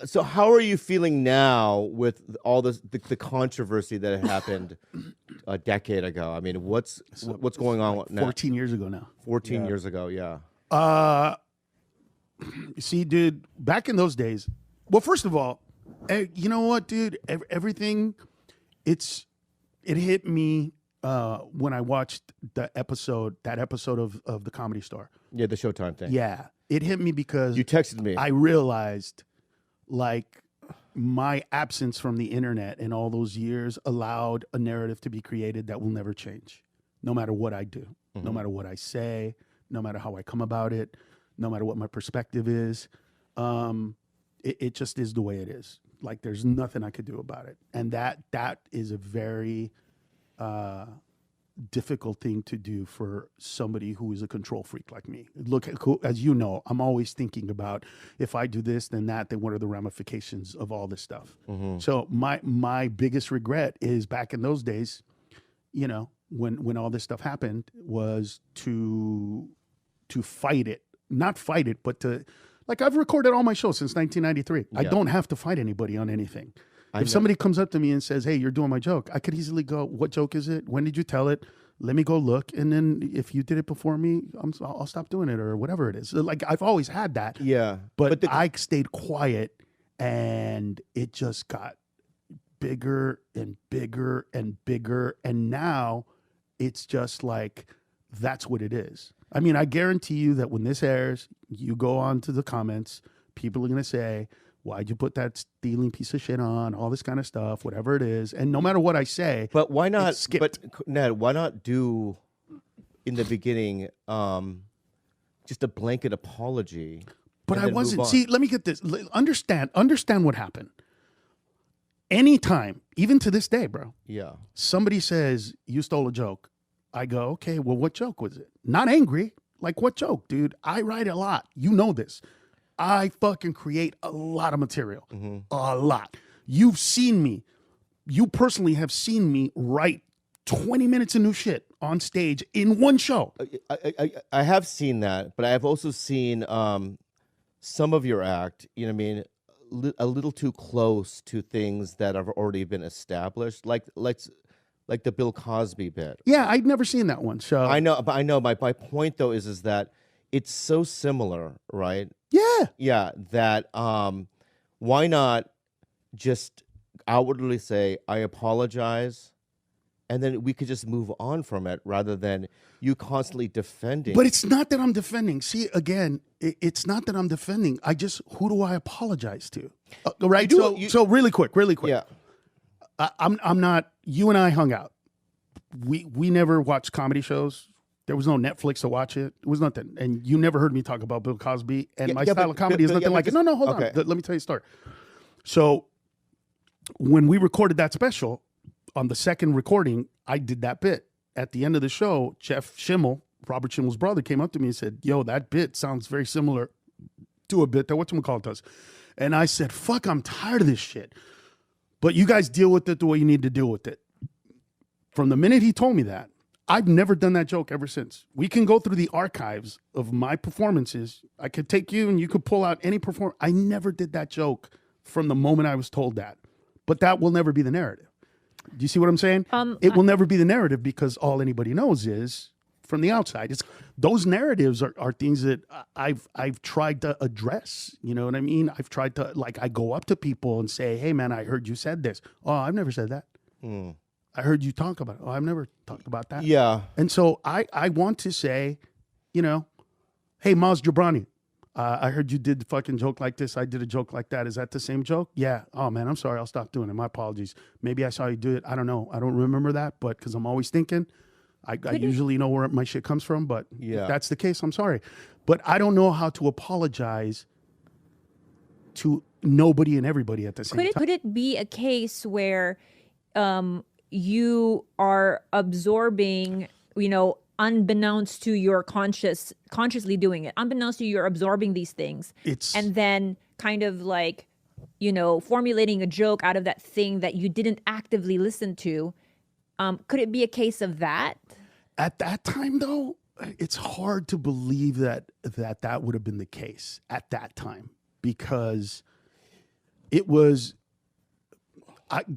So how are you feeling now with all this the controversy that had happened a decade ago? I mean, what's going on Like now? 14 years ago now. 14 years ago, yeah. See, dude, back in those days, well, first of all, you know what, dude? Everything, it hit me when I watched that episode of the Comedy Store. Yeah, the Showtime thing. Yeah, it hit me because You texted me. I realized, like, my absence from the internet in all those years allowed a narrative to be created that will never change, no matter what I do, no matter what I say, no matter how I come about it, no matter what my perspective is. It just is the way it is. Like, there's nothing I could do about it. And that is a very difficult thing to do for somebody who is a control freak like me. Look, as you know, I'm always thinking about, if I do this, then that, then what are the ramifications of all this stuff? So my biggest regret is, back in those days, you know, when all this stuff happened, was to fight it. Not fight it, but to, like, I've recorded all my shows since 1993. I don't have to fight anybody on anything. If somebody comes up to me and says, "Hey, you're doing my joke," I could easily go, "What joke is it? When did you tell it? Let me go look." And then if you did it before me, I'll stop doing it, or whatever it is. Like, I've always had that. Yeah. But I stayed quiet, and it just got bigger and bigger and bigger. And now it's just like, that's what it is. I mean, I guarantee you that when this airs, you go on to the comments, people are going to say, "Why'd you put that stealing piece of shit on?" All this kind of stuff, whatever it is. And no matter what I say, But why not? skip. But Ned, why not do in the beginning just a blanket apology? But and I then move wasn't. on? See, let me get this. Understand what happened. Anytime, even to this day, bro, Yeah. somebody says, "You stole a joke," I go, "Okay, well, what joke was it?" Not angry. Like, what joke, dude? I write a lot. You know this. I fucking create a lot of material. A lot. You've seen me. You personally have seen me write 20 minutes of new shit on stage in one show. I have seen that, but I have also seen some of your act, you know what I mean, a little too close to things that have already been established, like the Bill Cosby bit. Yeah, I'd never seen that one. So I know, but I know my point though is that it's so similar, right? yeah. Yeah, that why not just outwardly say, "I apologize," and then we could just move on from it, rather than you constantly defending. But it's not that I'm defending. See, again, it's not that I'm defending. Who do I apologize to? Right? So really quick. Yeah. I'm not, you and I hung out. We never watched comedy shows. There was no Netflix to watch it. It was nothing. And you never heard me talk about Bill Cosby. And my style of comedy is nothing like it. No, hold on. Let me tell you a story. So when we recorded that special, on the second recording, I did that bit. At the end of the show, Jeff Schimmel, Robert Schimmel's brother, came up to me and said, "Yo, that bit sounds very similar to a bit that whatchamacallit does." And I said, "Fuck, I'm tired of this shit. But you guys deal with it the way you need to deal with it." From the minute he told me that, I've never done that joke ever since. We can go through the archives of my performances. I could take you and you could pull out any performance. I never did that joke from the moment I was told that. But that will never be the narrative. Do you see what I'm saying? It will never be the narrative, because all anybody knows is from the outside. Those narratives are things that I've tried to address. You know what I mean? I've tried to, like, I go up to people and say, "Hey man, I heard you said this." "Oh, I've never said that." "I heard you talk about it." "Oh, I've never talked about that." Yeah. And so I want to say, you know, "Hey, Maz Jobrani, I heard you did the fucking joke like this. I did a joke like that. Is that the same joke?" "Yeah." "Oh man, I'm sorry. I'll stop doing it. My apologies. Maybe I saw you do it. I don't know. I don't remember that, but because I'm always thinking, I usually know where my shit comes from, but if that's the case, I'm sorry." But I don't know how to apologize to nobody and everybody at the same time. Could it be a case where you are absorbing, you know, unbeknownst to your consciously doing it, unbeknownst to you're absorbing these things, and then kind of like, you know, formulating a joke out of that thing that you didn't actively listen to? Could it be a case of that? At that time, though, it's hard to believe that would have been the case at that time, because It was,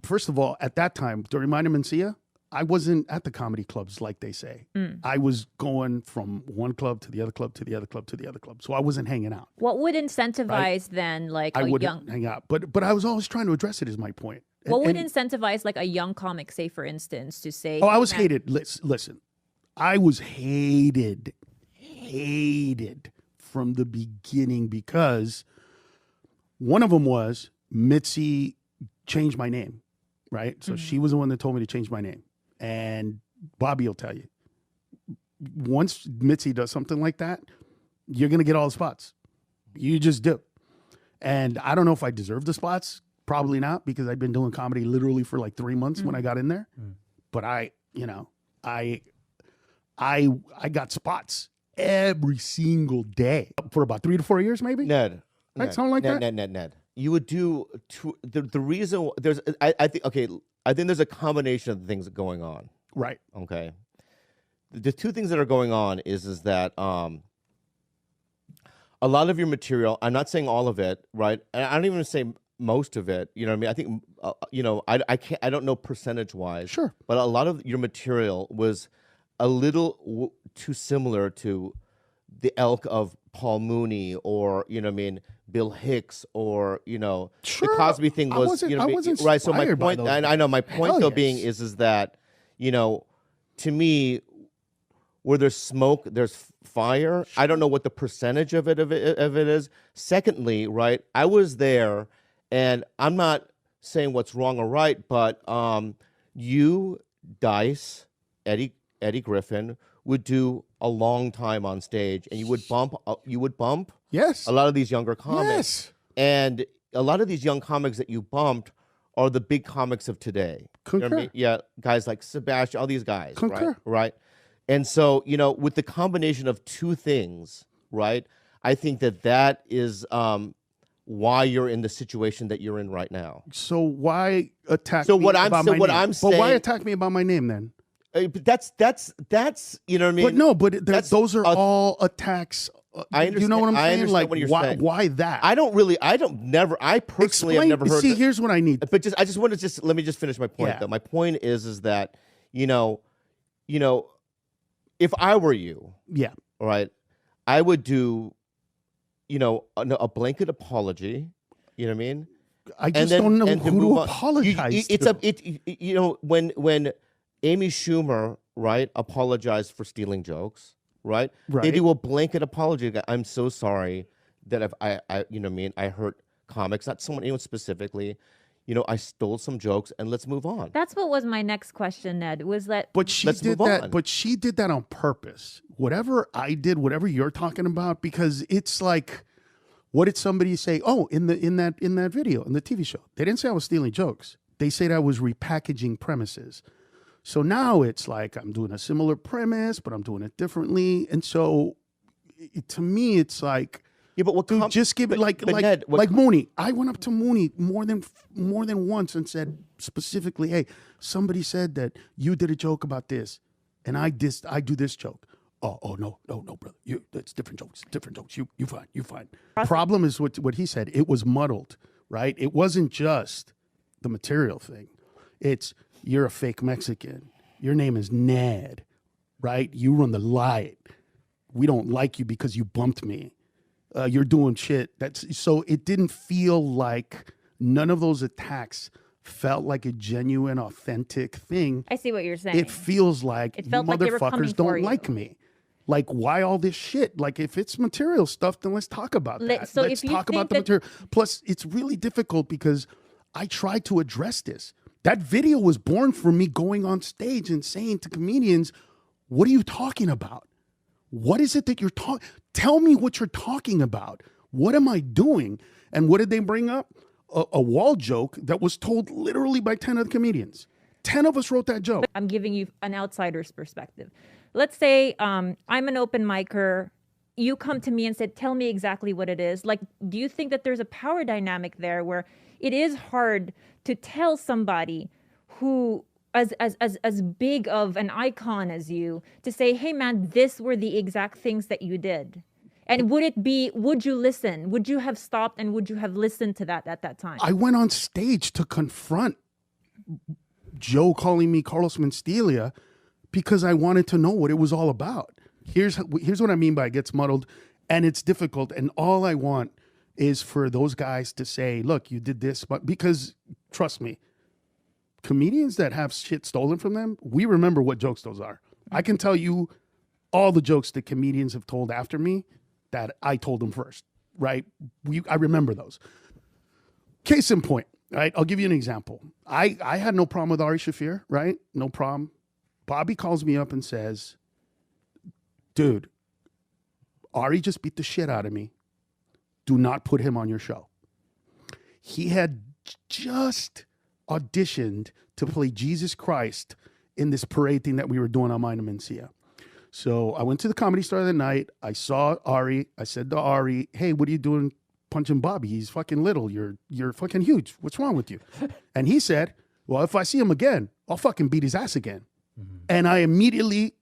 first of all, at that time, during Minor Mencia, I wasn't at the comedy clubs like they say. I was going from one club to the other club to the other club to the other club. So I wasn't hanging out. What would incentivize then, like I a wouldn't young? hang out. But I was always trying to address it, is my point. What would And- incentivize like a young comic, say for instance, to say? Oh, I was "Man, hated. Listen, I was hated from the beginning because one of them was Mitzi changed my name, right? So she was the one that told me to change my name. And Bobby will tell you, once Mitzi does something like that, you're going to get all the spots. You just do. And I don't know if I deserve the spots. Probably not, because I'd been doing comedy literally for like 3 months when I got in there. But I got spots every single day for about 3 to 4 years, maybe. Ned, Right, Ned, something like Ned, that? Ned. You would do the reason there's I think okay, I think there's a combination of things going on. Right. Okay, the two things that are going on is that a lot of your material. I'm not saying all of it, right? And I don't even say most of it. You know what I mean? I think I don't know percentage wise. Sure. But a lot of your material was a little too similar to the ilk of Paul Mooney or Bill Hicks or the Sure. Cosby thing I was wasn't- I wasn't right. So my inspired by point, those and I know my point Hell though being yes. is that to me, where there's smoke, there's fire. I don't know what the percentage of it is. Secondly, right, I was there, and I'm not saying what's wrong or right, but you, Dice, Eddie Griffin would do a long time on stage, and you would bump Yes. a lot of these younger comics, Yes. and a lot of these young comics that you bumped are the big comics of today. You know what I Concur. mean? Yeah, guys like Sebastian, all these guys, Concur. right? And so, with the combination of two things, right? I think that is why you're in the situation that you're in right now. So why attack So me what I'm- about so my what name? I'm But why saying- attack me about my name then? But that's you know what I mean. But no, but that's those are a- all attacks. I You know what I'm understand- I saying? understand Like what you're why? saying. Why that? I personally have never heard. See, here's what I need. But I just want to let me just finish my point Yeah. though. My point is that if I were you, Yeah. all right, I would do a blanket apology. You know what I mean? I just don't know and to who move to on. apologize It's to. when Amy Schumer, right, apologized for stealing jokes, right? They Right. do a blanket apology. I'm so sorry that if I you know what I mean, I hurt comics, not anyone specifically. I stole some jokes, and let's move on. That's what was my next question, Ned. Was that But she Let's did move that. on. But she did that on purpose. Whatever I did, whatever you're talking about, because it's like, what did somebody say? Oh, in that video, in the TV show, they didn't say I was stealing jokes. They said I was repackaging premises. So now it's like I'm doing a similar premise, but I'm doing it differently. And so, to me, it's like, Yeah, but what dude, just give it like Ned, like Mooney. I went up to Mooney more than once and said specifically, "Hey, somebody said that you did a joke about this, and I do this joke." Oh no, brother, it's different jokes. You fine. Problem is what he said. It was muddled, right? It wasn't just the material thing. It's you're a fake Mexican. Your name is Ned, right? You run the light. We don't like you because you bumped me. You're doing shit. So it didn't feel like, none of those attacks felt like a genuine, authentic thing. I see what you're saying. It feels like It you felt like they were coming motherfuckers for don't you. like me. Like, why all this shit? Like, if it's material stuff, then let's talk about that. So Let's if you talk about think the material. Plus, it's really difficult because I tried to address this. That video was born from me going on stage and saying to comedians, "What are you talking about? What is it that you're talking? Tell me what you're talking about. What am I doing?" And what did they bring up? A wall joke that was told literally by 10 other comedians. 10 of us wrote that joke. I'm giving you an outsider's perspective. Let's say I'm an open micer. You come to me and said, "Tell me exactly what it is." Like, do you think that there's a power dynamic there where it is hard to tell somebody who as big of an icon as you to say, "Hey man, this were the exact things that you did." And would you listen? Would you have stopped and would you have listened to that at that time? I went on stage to confront Joe calling me Carlos Mencia because I wanted to know what it was all about. Here's what I mean by it gets muddled, and it's difficult. And all I want is for those guys to say, look, you did this, but because trust me, comedians that have shit stolen from them, we remember what jokes those are. I can tell you all the jokes that comedians have told after me that I told them first, right? I remember those. Case in point, right? I'll give you an example. I had no problem with Ari Shaffir, right? No problem. Bobby calls me up and says, dude, Ari just beat the shit out of me. Do not put him on your show. He had just auditioned to play Jesus Christ in this parade thing that we were doing on Mine and Mencia. So I went to the Comedy Store that night. I saw Ari. I said to Ari, hey, what are you doing punching Bobby? He's fucking little. You're fucking huge. What's wrong with you? And he said, well, if I see him again, I'll fucking beat his ass again. Mm-hmm. And I immediately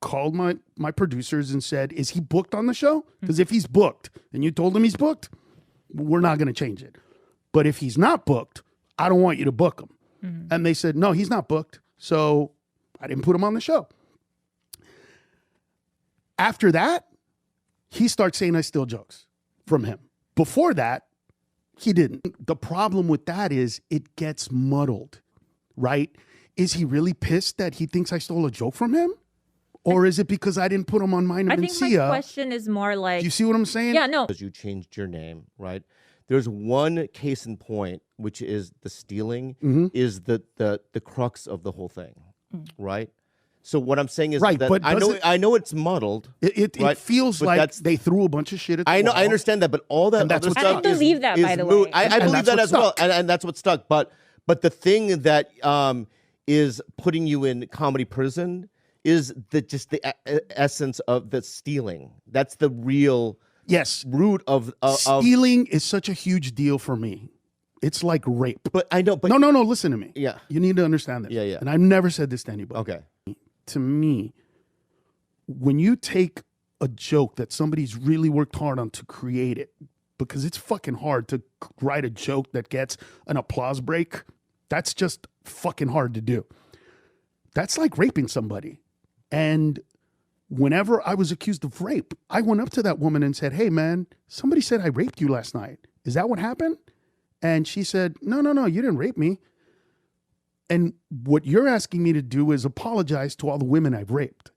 called my producers and said, is he booked on the show? Because if he's booked and you told him he's booked, we're not going to change it. But if he's not booked, I don't want you to book him. Mm-hmm. And they said, no, he's not booked. So I didn't put him on the show. After that, he starts saying I steal jokes from him. Before that, he didn't. The problem with that is it gets muddled, right? Is he really pissed that he thinks I stole a joke from him? Or is it because I didn't put him on Mine and Mencia? I think my question is more like... Do you see what I'm saying? Yeah, no. Because you changed your name, right? There's one case in point, which is the stealing, is the crux of the whole thing, right? So what I'm saying is right, that but I know it's muddled. It feels like they threw a bunch of shit at the wall. I understand that, but all that other stuff I believe that, by the way. I believe that as well, and that's what stuck. But the thing that is putting you in comedy prison is the essence of the stealing. That's the real root of stealing is such a huge deal for me. It's like rape. But I know. But no. Listen to me. Yeah, you need to understand this. Yeah. And I've never said this to anybody. Okay. To me, when you take a joke that somebody's really worked hard on to create it, because it's fucking hard to write a joke that gets an applause break. That's just fucking hard to do. That's like raping somebody. And whenever I was accused of rape, I went up to that woman and said, hey, man, somebody said I raped you last night. Is that what happened? And she said, no, you didn't rape me. And what you're asking me to do is apologize to all the women I've raped.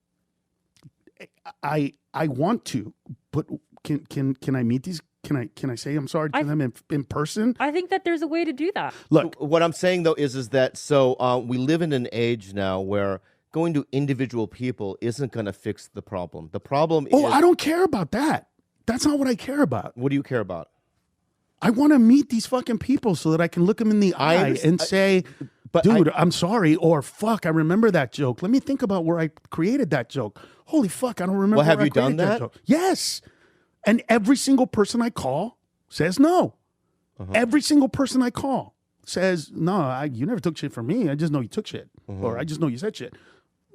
I want to, but can I meet these? Can I say I'm sorry to them in person? I think that there's a way to do that. Look, what I'm saying though is that we live in an age now where going to individual people isn't going to fix the problem. The problem is... I don't care about that. That's not what I care about. What do you care about? I want to meet these fucking people so that I can look them in the eye and say... Dude, I'm sorry, or fuck, I remember that joke. Let me think about where I created that joke. Holy fuck, I don't remember. Well, have where you done that? Joke. Yes. And every single person I call says no. Every single person I call says, no, you never took shit from me. I just know you took shit. Or I just know you said shit.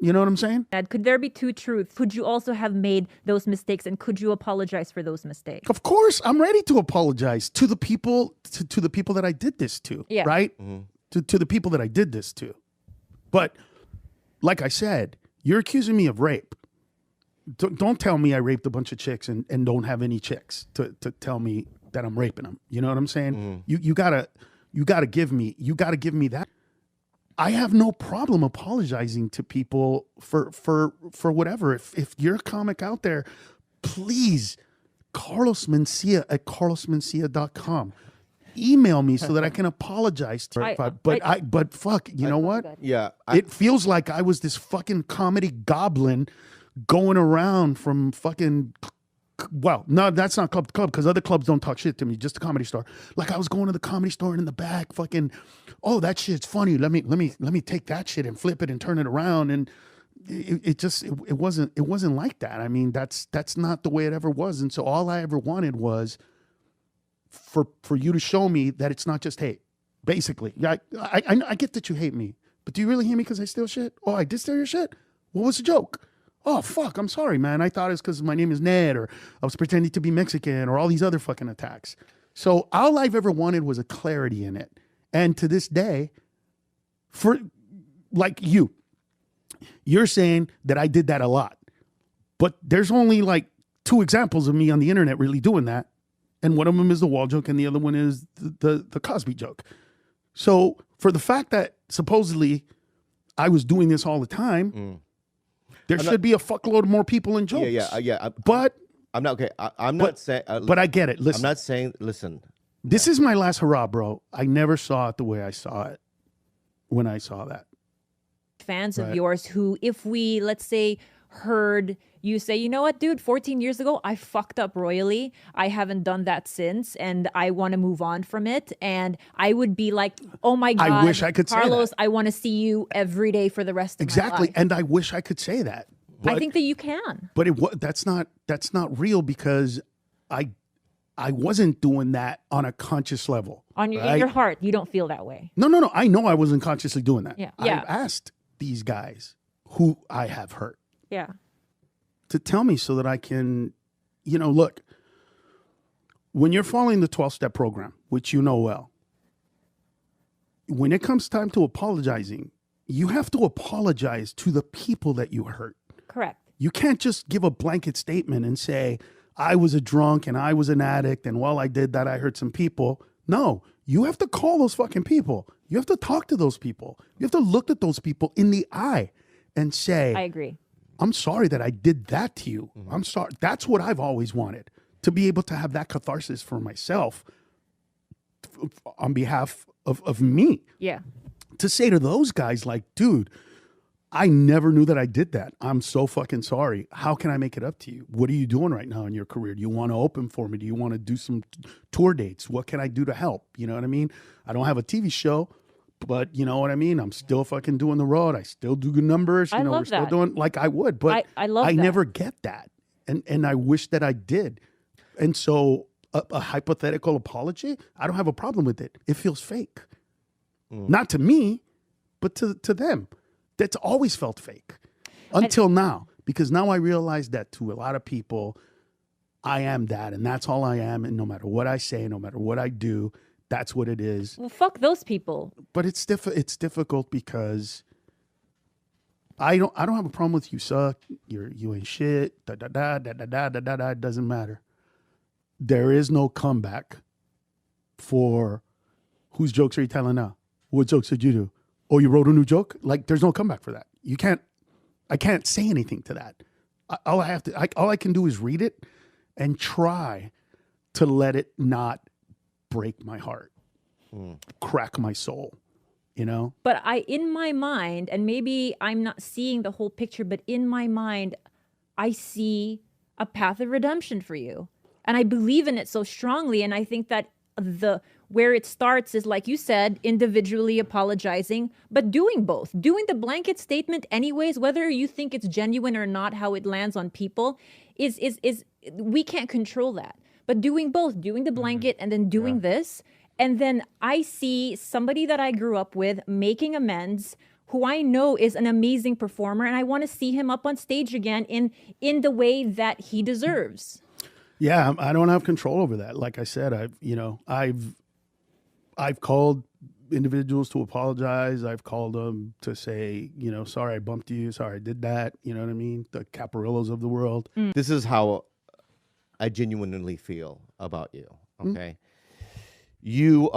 You know what I'm saying? Could there be two truths? Could you also have made those mistakes, and could you apologize for those mistakes? Of course, I'm ready to apologize to the people to the people that I did this to. Yeah. Right? To the people that I did this to. But like I said, you're accusing me of rape. Don't tell me I raped a bunch of chicks and don't have any chicks to tell me that I'm raping them. You know what I'm saying? You gotta give me that. I have no problem apologizing to people for whatever. If you're a comic out there, please, Carlos Mencia at carlosmencia.com. Email me so that I can apologize to but fuck, you know what? Yeah. It feels like I was this fucking comedy goblin going around from fucking, well, no, that's not club because other clubs don't talk shit to me, just the Comedy Store. Like I was going to the Comedy Store and in the back fucking, oh, that shit's funny. Let me take that shit and flip it and turn it around. And it wasn't like that. I mean, that's not the way it ever was. And so all I ever wanted was for you to show me that it's not just hate. Basically, I get that you hate me, but do you really hate me because I steal shit? Oh, I did steal your shit? What was the joke? Oh, fuck, I'm sorry, man. I thought it's because my name is Ned, or I was pretending to be Mexican, or all these other fucking attacks. So all I've ever wanted was a clarity in it. And to this day, for like you're saying that I did that a lot. But there's only like 2 examples of me on the internet really doing that. And one of them is the wall joke, and the other one is the Cosby joke. So for the fact that supposedly I was doing this all the time, there should be a fuckload more people in jokes. Yeah. But I'm not okay. I'm not saying. But I get it. Listen, I'm not saying. Listen, this is my last hurrah, bro. I never saw it the way I saw it when I saw that. Fans of yours who, if we, let's say, heard you say, you know what, dude, 14 years ago, I fucked up royally. I haven't done that since, and I want to move on from it. And I would be like, oh my God, I wish I could Carlos, say that. I want to see you every day for the rest of my life. And I wish I could say that. But, I think that you can. But that's not real, because I wasn't doing that on a conscious level. In your heart, you don't feel that way. No. I know I wasn't consciously doing that. Yeah. I've asked these guys who I have hurt Yeah. to tell me so that I can, look, when you're following the 12-step program, which you know well, when it comes time to apologizing, you have to apologize to the people that you hurt. Correct. You can't just give a blanket statement and say, I was a drunk and I was an addict, and while I did that, I hurt some people. No, you have to call those fucking people. You have to talk to those people. You have to look at those people in the eye and say, I agree. I'm sorry that I did that to you. I'm sorry. That's what I've always wanted, to be able to have that catharsis for myself on behalf of me. Yeah. To say to those guys like, dude, I never knew that I did that. I'm so fucking sorry. How can I make it up to you? What are you doing right now in your career? Do you want to open for me? Do you want to do some tour dates? What can I do to help? You know what I mean? I don't have a TV show, but you know what I mean? I'm still fucking doing the road. I still do good numbers. I love we're still that. doing like I would, but I love I that. never get that. And I wish that I did. And so a hypothetical apology, I don't have a problem with it. It feels fake. Not to me, but to them. That's always felt fake until now, because now I realize that to a lot of people, I am that, and that's all I am. And no matter what I say, no matter what I do, that's what it is. Well, fuck those people. But it's difficult because I don't have a problem with you suck, you ain't shit, da da da da da da da da da. It doesn't matter. There is no comeback for whose jokes are you telling now? What jokes did you do? Oh, you wrote a new joke? Like, there's no comeback for that. I can't say anything to that. All I can do is read it and try to let it not break my heart, crack my soul, But in my mind, and maybe I'm not seeing the whole picture, but in my mind, I see a path of redemption for you. And I believe in it so strongly. And I think that where it starts is, like you said, individually apologizing, but doing both. Doing the blanket statement anyways, whether you think it's genuine or not, how it lands on people is we can't control that. But doing both, doing the blanket and then doing this. And then I see somebody that I grew up with making amends, who I know is an amazing performer, and I want to see him up on stage again in the way that he deserves. Yeah, I don't have control over that. Like I said, I've called individuals to apologize. I've called them to say, sorry I bumped you, sorry I did that. You know what I mean? The Caparillos of the world. This is how I genuinely feel about you. Okay. You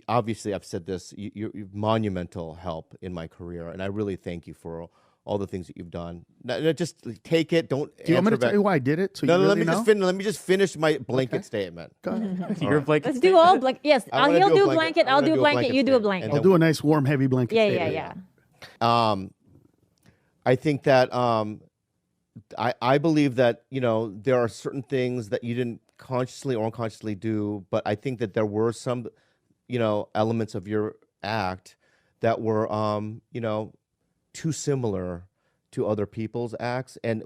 obviously, I've said this, you're monumental help in my career, and I really thank you for all the things that you've done. No, just take it. Don't. Do you want me to tell you why I did it? So no, you let really me know? let me just finish my blanket statement. Go ahead. Your blanket. Let's do all blanket. Yes, I wanna he'll do a do a blanket. blanket. I I'll wanna do a do a blanket. blanket You do a statement. blanket. I'll do a nice warm heavy blanket. Yeah, statement. yeah. I think that I believe that there are certain things that you didn't consciously or unconsciously do, but I think that there were some elements of your act that were too similar to other people's acts, and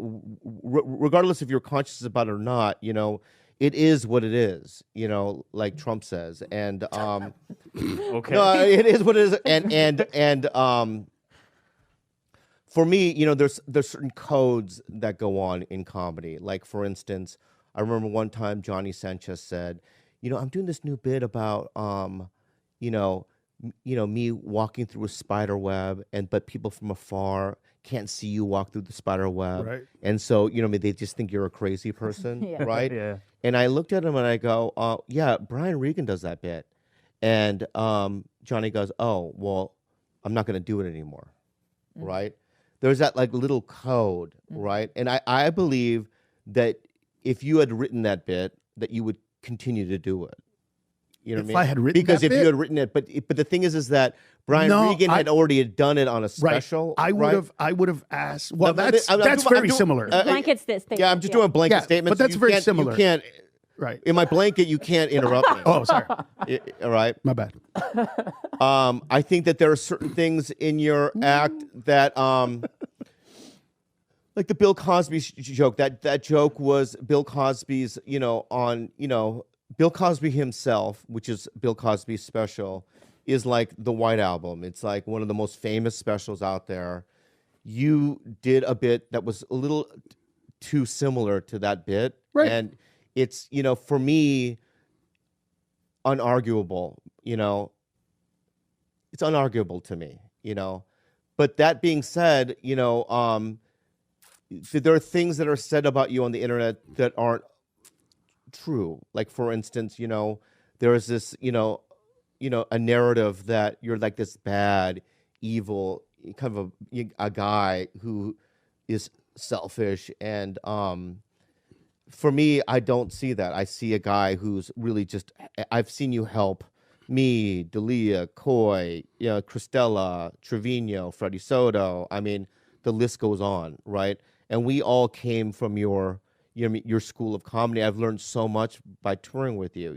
regardless if you're conscious about it or not, it is what it is, like Trump says, and Okay. no, it is what it is, and for me, there's certain codes that go on in comedy. Like, for instance, I remember one time Johnny Sanchez said, I'm doing this new bit about you know, me walking through a spider web, but people from afar can't see you walk through the spider web, Right. and so they just think you're a crazy person, Yeah. right? Yeah. And I looked at him and I go, yeah, Brian Regan does that bit, and Johnny goes, oh well, I'm not going to do it anymore, right? There's that like little code, right? And I believe that if you had written that bit, that you would continue to do it. You know If what I mean? I had written because that if you bit? had written it, but the thing is that Brian No, Regan had already done it on a Right. special. I would right? have. I would have asked. Well, No, that's I'm that's doing- very similar. Blanket statement. Yeah, I'm just doing blanket Yeah, statements. but that's You very can't- similar. You can't. Right. In my blanket, you can't interrupt me. Oh, sorry. All right. My bad. I think that there are certain things in your act that, like the Bill Cosby joke. That joke was Bill Cosby's. Bill Cosby himself, which is Bill Cosby's special, is like the White Album. It's like one of the most famous specials out there. You did a bit that was a little too similar to that bit, Right. and it's for me unarguable. It's unarguable to me. But that being said, there are things that are said about you on the internet that aren't true. Like, for instance, there is this a narrative that you're like this bad, evil kind of a guy who is selfish, and for me, I don't see that. I see a guy who's really just. I've seen you help me, Dalia, Coy, Christella, Trevino, Freddie Soto. I mean, the list goes on, right? And we all came from your school of comedy. I've learned so much by touring with you.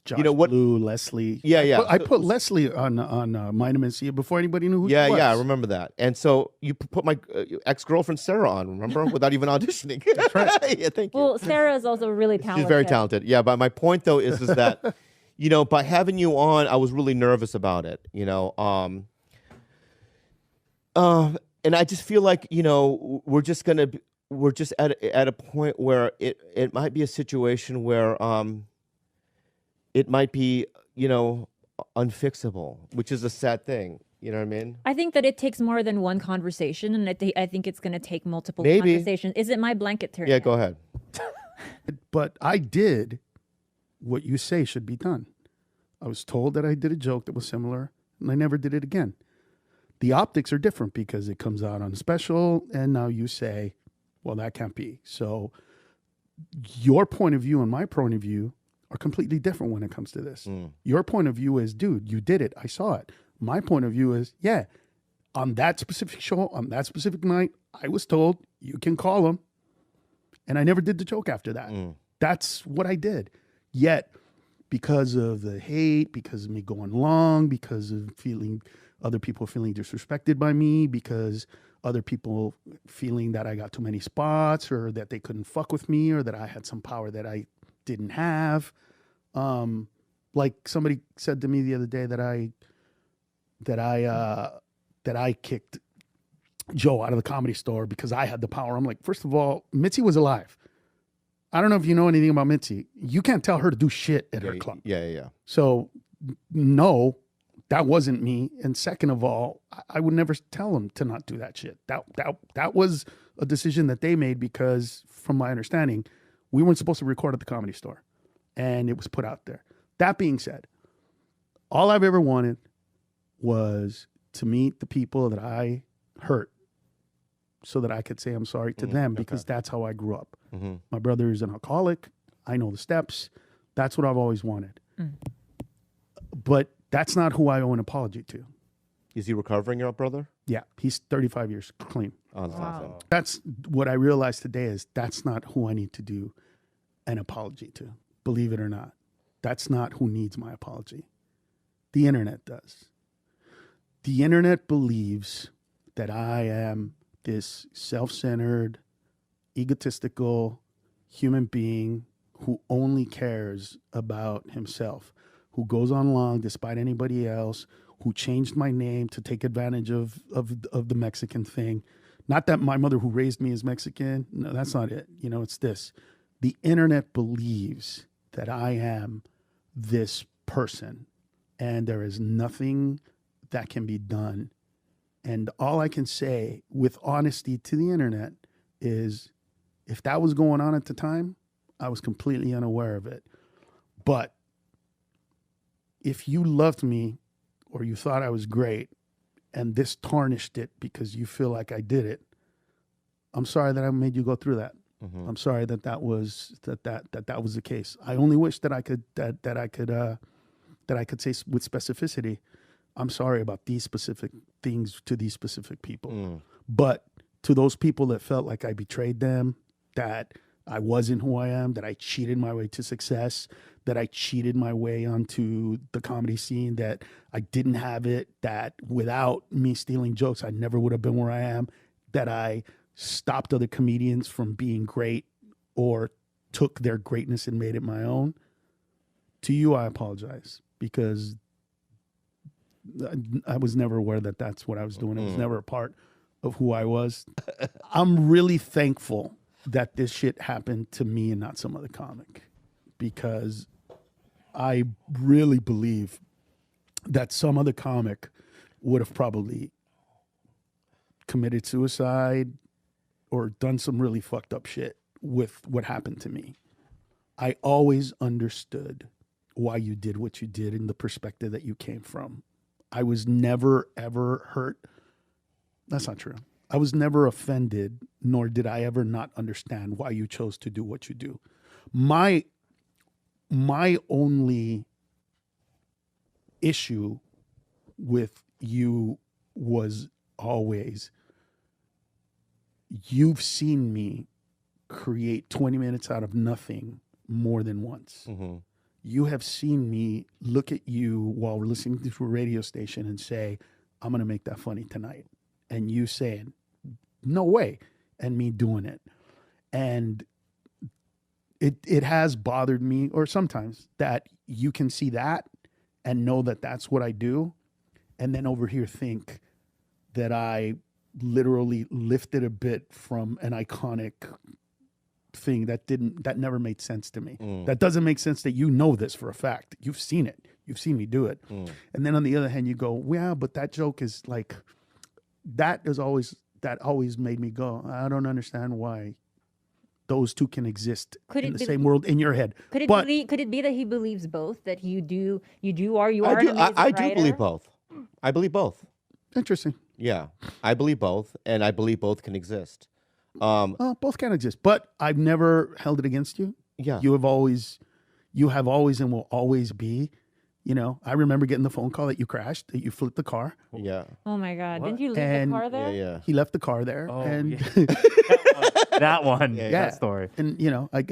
Josh what? Blue, Leslie. Yeah. I put Leslie on Mind and Mencia before anybody knew who she was. Yeah, I remember that. And so you put my ex-girlfriend Sarah on, remember, without even auditioning. That's right. Yeah, thank you. Well, Sarah is also really talented. She's very talented. Yeah, but my point though is that, by having you on, I was really nervous about it. And I just feel like we're just at a point where it might be a situation where it might be unfixable, which is a sad thing. You know what I mean? I think that it takes more than one conversation, and I think it's going to take multiple Maybe. conversations. Is it my blanket turn? Yeah, yet? go ahead. But I did what you say should be done. I was told that I did a joke that was similar, and I never did it again. The optics are different because it comes out on special, and now you say, well, that can't be. So your point of view and my point of view are completely different when it comes to this. Your point of view is, dude, you did it. I saw it. My point of view is, yeah, on that specific show, on that specific night, I was told you can call him. And I never did the joke after that. That's what I did. Yet, because of the hate, because of me going long, because of other people feeling disrespected by me, because other people feeling that I got too many spots, or that they couldn't fuck with me, or that I had some power that I didn't have. Like somebody said to me the other day that I kicked Joe out of the Comedy Store because I had the power. I'm like, first of all, Mitzi was alive. I don't know if you know anything about Mitzi. You can't tell her to do shit at her club. Yeah. So, no, that wasn't me. And second of all, I would never tell them to not do that shit. That was a decision that they made because, from my understanding, we weren't supposed to record at the Comedy Store, and it was put out there. That being said, all I've ever wanted was to meet the people that I hurt so that I could say I'm sorry to them, because that's how I grew up. My brother is an alcoholic. I know the steps. That's what I've always wanted. But that's not who I owe an apology to. Is he recovering, your brother? Yeah, he's 35 years clean. Oh, that's awesome. That's what I realized today, is that's not who I need to do an apology to. Believe it or not. That's not who needs my apology. The internet does. The internet believes that I am this self-centered, egotistical human being who only cares about himself, who goes on long despite anybody else, who changed my name to take advantage of the Mexican thing. Not that my mother who raised me is Mexican. No, that's not it. You know, it's this. The internet believes that I am this person, and there is nothing that can be done. And all I can say with honesty to the internet is, if that was going on at the time, I was completely unaware of it. But if you loved me or you thought I was great and this tarnished it because you feel like I did it, I'm sorry that I made you go through that. I'm sorry that was the case. I only wish that I could say with specificity, I'm sorry about these specific things to these specific people. But to those people that felt like I betrayed them, that I wasn't who I am, that I cheated my way to success, that I cheated my way onto the comedy scene, that I didn't have it, that without me stealing jokes, I never would have been where I am, that I stopped other comedians from being great or took their greatness and made it my own. To you, I apologize, because I was never aware that that's what I was doing. It was never a part of who I was. I'm really thankful that this shit happened to me and not some other comic, because I really believe that some other comic would have probably committed suicide or done some really fucked up shit with what happened to me. I always understood why you did what you did and the perspective that you came from. I was never, ever hurt. That's not true. I was never offended, nor did I ever not understand why you chose to do what you do. My only issue with you was always, you've seen me create 20 minutes out of nothing more than once. You have seen me look at you while we're listening to a radio station and say, I'm going to make that funny tonight. And you saying, no way, and me doing it. And it has bothered me, or sometimes, that you can see that and know that that's what I do, and then over here think that I literally lifted a bit from an iconic thing that never made sense to me. That doesn't make sense, that you know this for a fact. You've seen it. You've seen me do it. And then on the other hand, you go, yeah, but that joke is like, that always made me go, I don't understand why those two can exist in the same world in your head. Could it be that he believes both, that you are an amazing I do writer? believe both. I believe both. Interesting. Yeah, I believe both, and I believe both can exist. Both can exist, but I've never held it against you. Yeah. You have always and will always be. You know, I remember getting the phone call that you crashed, that you flipped the car. Yeah. Oh my God! What? Didn't you leave And- the car there? Yeah. He left the car there, Oh, and yeah. That one. Yeah. That story. and you know, but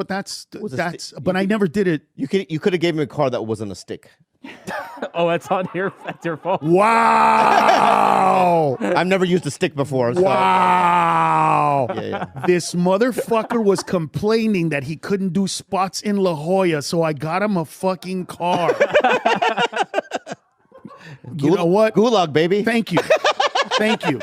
that's was a that's. sti- But I never did it. You could have gave me a car that wasn't a stick. Oh, that's your fault. Wow! I've never used a stick before. So Wow! Yeah. This motherfucker was complaining that he couldn't do spots in La Jolla, so I got him a fucking car. You know what? Gulag, baby. Thank you. Thank you.